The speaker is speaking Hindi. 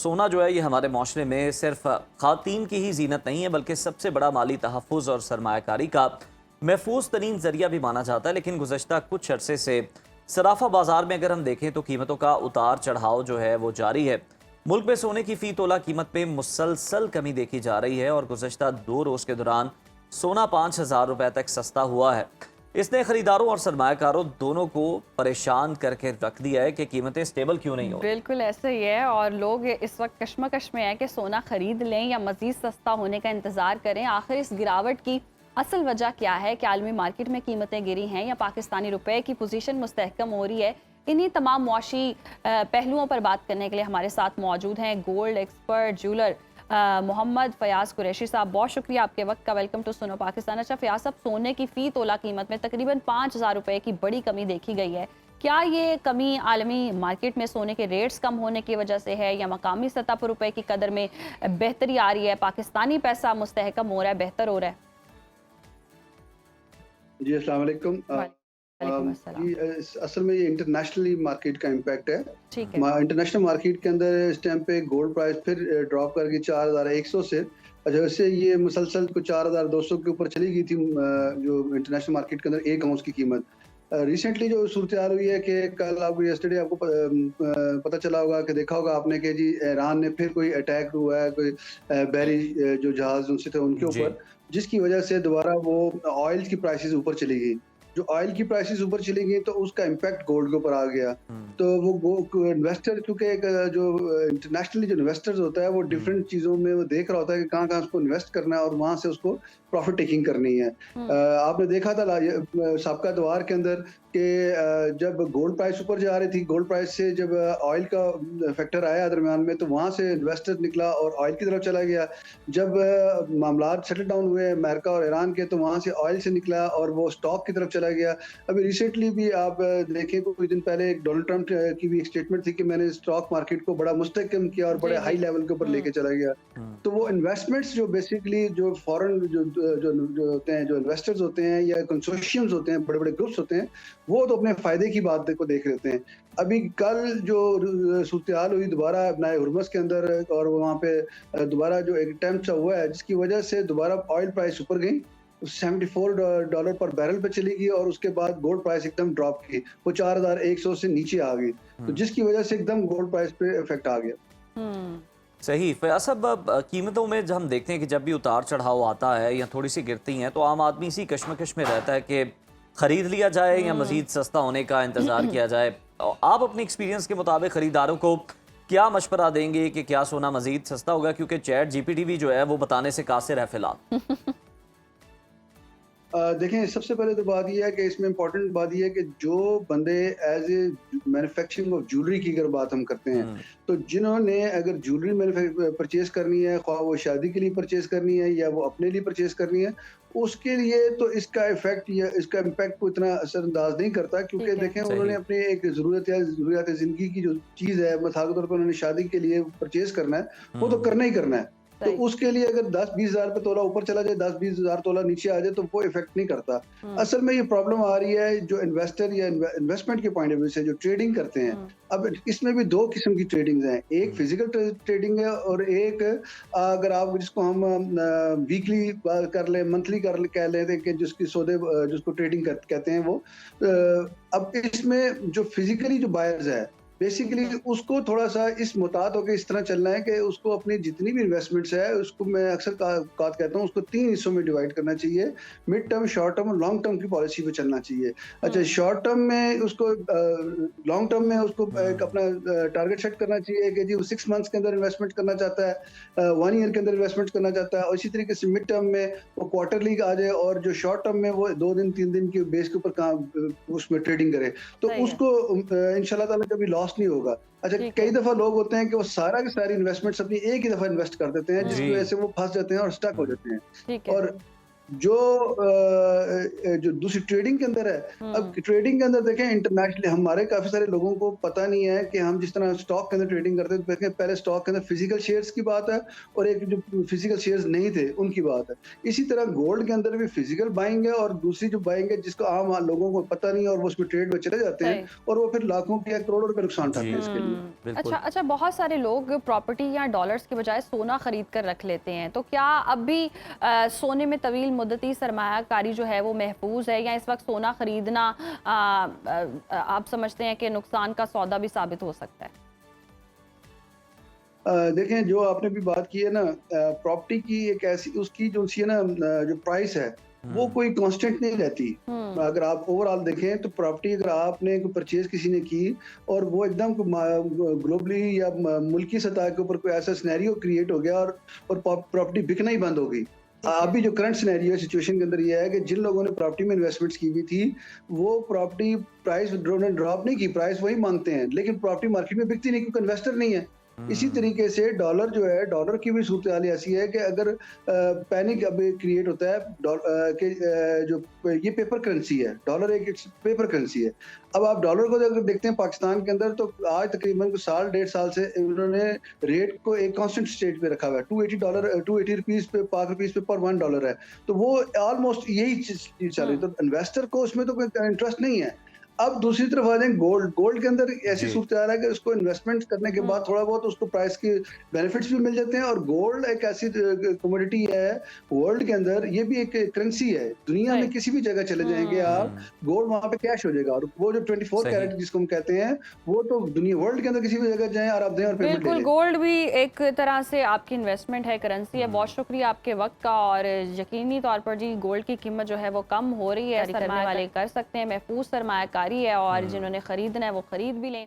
सोना जो है ये हमारे माशरे में सिर्फ खातीन की ही जीनत नहीं है, बल्कि सबसे बड़ा माली तहफ़्फ़ुज़ और सरमायाकारी का महफूज तरीन जरिया भी माना जाता है। लेकिन गुज़श्ता कुछ अरसे से सराफा बाजार में अगर हम देखें तो कीमतों का उतार चढ़ाव जो है वो जारी है। मुल्क में सोने की फ़ी तोला कीमत में मुसलसल कमी देखी जा रही है और गुज़श्ता 2 रोज़ के दौरान सोना 5,000 रुपए तक सस्ता हुआ है। इसने खरीदारों और सरमायाकारों दोनों को परेशान करके रख दिया है कि कीमतें स्टेबल क्यों नहीं हो। बिल्कुल ऐसा ही है और लोग इस वक्त कश्मकश में है कि सोना खरीद लें या मजीद सस्ता होने का इंतजार करें। आखिर इस गिरावट की असल वजह क्या है? कि आलमी मार्केट में कीमतें गिरी हैं या पाकिस्तानी रुपए की पोजीशन मुस्तहकम हो रही है? इन्हीं तमाम मुआशी पहलुओं पर बात करने के लिए हमारे साथ मौजूद हैं gold expert jeweller Mohammad Fayaz Qureshi sahab. बहुत शुक्रिया आपके वक्त का। वेलकम टू सुनो पाकिस्तान। अच्छा फयाज साहब, सोने की फ़ी तोला कीमत में तकरीबन 5,000 रुपए की बड़ी कमी देखी गई है। क्या ये कमी आलमी मार्केट में सोने के रेट्स कम होने की वजह से है या मकामी सतह पर रुपए की कदर में बेहतरी आ रही है? पाकिस्तानी पैसा मुस्तहकम हो रहा है, बेहतर हो रहा है? जी अस्सलाम वालेकुम। वालेकुम अस्सलाम। जी असल में ये इंटरनेशनली मार्केट का इम्पैक्ट है। ठीक है। इंटरनेशनल मार्केट के अंदर इस टाइम पे गोल्ड प्राइस फिर ड्रॉप करके 4,100 से जैसे ये मुसलसल को 4,200 के ऊपर चली गई थी। जो इंटरनेशनल मार्केट के अंदर एक आउंस की कीमत रिसेंटली जो सूरत हाल हुई है कि कल आपको यस्टरडे आपको पता चला होगा कि देखा होगा आपने कि जी ईरान ने फिर कोई अटैक हुआ है, कोई बहरी जो जहाज उनसे थे उनके जी। ऊपर, जिसकी वजह से दोबारा वो ऑयल की प्राइसेस ऊपर चली गई। जो ऑयल की प्राइसेस ऊपर चली गई तो उसका इम्पैक्ट गोल्ड के ऊपर आ गया। तो वो इन्वेस्टर क्योंकि एक जो इंटरनेशनली जो इन्वेस्टर्स होता है वो डिफरेंट चीज़ों में वो देख रहा होता है कि कहाँ-कहाँ उसको इन्वेस्ट करना है और वहाँ से उसको प्रॉफिट टेकिंग करनी है। आपने देखा था साबका दौर के अंदर कि जब गोल्ड प्राइस ऊपर जा रही थी, गोल्ड प्राइस से जब ऑयल का फैक्टर आया दरमियान में तो वहाँ से इन्वेस्टर निकला और ऑयल की तरफ चला गया। जब मामलात सेटल डाउन हुए अमेरिका और ईरान के तो वहाँ से ऑयल से निकला और वो स्टॉक की तरफ चला गया। अभी रिसेंटली भी आप देखें कुछ दिन पहले डोनाल्ड ट्रंप की भी एक स्टेटमेंट थी कि मैंने स्टॉक मार्केट को बड़ा मुस्तहकम किया और बड़े हाई लेवल के ऊपर लेके चला गया। तो वो इन्वेस्टमेंट्स जो बेसिकली जो फॉरेन जो होते हैं, जो इन्वेस्टर्स होते हैं या कंसोर्शियम्स होते हैं, बड़े-बड़े ग्रुप्स होते हैं, वो तो अपने फायदे की बात को देख लेते हैं। अभी कल जो सूरत-ए-हाल हुई दोबारा बनाए हुर्मुज़ के अंदर और वहाँ पे दोबारा जो एक अटेम्प्ट हुआ है जिसकी वजह से दोबारा ऑयल प्राइस ऊपर गई। $74 पर बैरल पे चली गई और उसके बाद गोल्ड प्राइस एकदम ड्रॉप की। वो 4,100 से नीचे आ गई। तो जिसकी वजह से एकदम गोल्ड प्राइस पे इफेक्ट आ गया। सही फयाज साहब, अब कीमतों में जब हम देखते हैं कि जब भी उतार चढ़ाव आता है या थोड़ी सी गिरती हैं तो आम आदमी इसी कश्मकश में रहता है कि खरीद लिया जाए या मजीद सस्ता होने का इंतजार किया जाए। और आप अपने एक्सपीरियंस के मुताबिक खरीदारों को क्या मशवरा देंगे कि क्या सोना मजीद सस्ता होगा? क्योंकि चैट जीपीटी भी जो है वो बताने से कासिर है फिलहाल। देखें सबसे पहले तो बात यह है कि इसमें इम्पोर्टेंट बात यह है कि जो बंदे as a manufacturing of jewellery की अगर बात हम करते हैं तो जिन्होंने अगर ज्वेलरी परचेज करनी है, ख्वाह वो शादी के लिए परचेज करनी है या वो अपने लिए परचेज करनी है, उसके लिए तो इसका इफेक्ट या इसका इम्पैक्ट को इतना असरअंदाज नहीं करता। क्योंकि देखें उन्होंने अपनी एक ज़रूरियात ज़िंदगी की जो चीज़ है मिसाल के तौर पर उन्होंने शादी के लिए परचेज करना है, वो तो करना ही करना है। तो उसके लिए अगर 10-20 हज़ार पे तोला ऊपर चला जाए, 10-20 हज़ार तोला नीचे आ जाए तो वो इफेक्ट नहीं करता। असल में ये प्रॉब्लम आ रही है जो इन्वेस्टर या इन्वेस्टमेंट के पॉइंट ऑफ व्यू से जो ट्रेडिंग करते हैं। अब इसमें भी 2 किस्म की ट्रेडिंग्स हैं, एक फिजिकल ट्रेडिंग है और एक अगर आप जिसको हम वीकली कर लें, मंथली कह लें कि जिसकी सौदे जिसको ट्रेडिंग कहते हैं वो। अब इसमें जो फिजिकली जो बायर्स है बेसिकली उसको थोड़ा सा इस मुताबिक होकर इस तरह चलना है कि उसको अपनी जितनी भी इन्वेस्टमेंट्स है उसको मैं अक्सर कहता हूँ उसको 3 हिस्सों में डिवाइड करना चाहिए। मिड टर्म, शॉर्ट टर्म और लॉन्ग टर्म की पॉलिसी पे चलना चाहिए। अच्छा, शॉर्ट टर्म में उसको लॉन्ग टर्म में उसको एक अपना टारगेट सेट करना चाहिए कि जी वो 6 मंथ्स के अंदर इन्वेस्टमेंट करना चाहता है, 1 ईयर के अंदर इन्वेस्टमेंट करना चाहता है। और इसी तरीके से मिड टर्म में वो क्वार्टरली आ जाए और जो शॉर्ट टर्म में वो 2 दिन 3 दिन के बेस के ऊपर उसमें ट्रेडिंग करे तो उसको इंशाल्लाह ताला कभी लॉस नहीं होगा। अच्छा, कई दफा लोग होते हैं कि वो सारा की सारी इन्वेस्टमेंट्स अपनी एक ही दफा इन्वेस्ट कर देते हैं जिसकी वजह से वो फंस जाते हैं और स्टक हो जाते हैं। और जो जो दूसरी ट्रेडिंग के अंदर है, अब ट्रेडिंग के अंदर देखें इंटरनेशनली हमारे काफी सारे लोगों को पता नहीं है कि हम जिस तरह स्टॉक के अंदर ट्रेडिंग करते हैं तो देखें पहले स्टॉक के अंदर फिजिकल शेयर्स की बात है और एक जो फिजिकल शेयर्स नहीं थे उनकी बात है। इसी तरह गोल्ड के अंदर भी फिजिकल बाइंग है और दूसरी जो बाइंग है जिसको आम लोगों को पता नहीं है और वो उसमें ट्रेड में चले जाते हैं और वो फिर लाखों के या करोड़ों रुपए नुकसान उठाते हैं इसके लिए। बिल्कुल। अच्छा, बहुत सारे लोग प्रॉपर्टी या डॉलर्स के बजाय सोना खरीद कर रख लेते हैं, तो क्या अब भी सोने में तवील मुद्दती सरमायाकारी जो है वो महफूज है, या इस वक्त सोना खरीदना आप समझते हैं कि नुकसान का सौदा भी साबित हो सकता है? देखें जो आपने भी बात की है ना, प्रॉपर्टी की एक ऐसी उसकी जो सी है ना, जो प्राइस है वो कोई कांस्टेंट नहीं रहती। अगर आप ओवरऑल देखें तो प्रॉपर्टी अगर आपने कोई परचेज किसी ने की और वो एकदम ग्लोबली या मुल्की सतह के ऊपर कोई ऐसा सिनेरियो क्रिएट हो गया और प्रॉपर्टी बिकना ही बंद हो गई। अभी जो करंट सिनेरियो सिचुएशन के अंदर ये है कि जिन लोगों ने प्रॉपर्टी में इन्वेस्टमेंट्स की हुई थी वो प्रॉपर्टी प्राइस ड्रॉप नहीं की, प्राइस वही मांगते हैं लेकिन प्रॉपर्टी मार्केट में बिकती नहीं क्योंकि इन्वेस्टर नहीं है। इसी तरीके से डॉलर जो है, डॉलर की भी सूरत हाल ऐसी है कि अगर पैनिक अब क्रिएट होता है कि जो ये पेपर करेंसी है, डॉलर एक पेपर करेंसी है। अब आप डॉलर को अगर देखते हैं पाकिस्तान के अंदर तो आज तकरीबन साल 1.5 साल से उन्होंने रेट को एक कांस्टेंट स्टेट पे रखा हुआ है। $280 पे पाक रुपीस पे पर $1 है, तो वो ऑलमोस्ट यही चीज चल रही है। तो इन्वेस्टर को उसमें तो कोई इंटरेस्ट नहीं है। अब दूसरी तरफ आ जाए गोल्ड के अंदर ऐसी सूरत आ रहा है कि उसको इन्वेस्टमेंट करने के बाद थोड़ा बहुत उसको प्राइस के बेनिफिट्स भी मिल जाते हैं और गोल्ड एक ऐसी कमोडिटी है वर्ल्ड के अंदर, ये भी एक करेंसी है। दुनिया में किसी भी जगह चले जाएंगे आप, गोल्ड वहां पे कैश हो जाएगा और वो जो 24 कैरेट जिसको हम कहते हैं वो तो दुनिया वर्ल्ड के अंदर किसी भी जगह जाएं और आप दें और पेमेंट ले लें। गोल्ड भी एक तरह से आपकी इन्वेस्टमेंट है, करेंसी है। बहुत शुक्रिया आपके वक्त का, और यकीनी तौर पर जी गोल्ड की कीमत जो है वो कम हो रही है, करने वाले कर सकते हैं, महफूज सरमायाकारी है और जिन्होंने खरीदना है वो खरीद भी लें।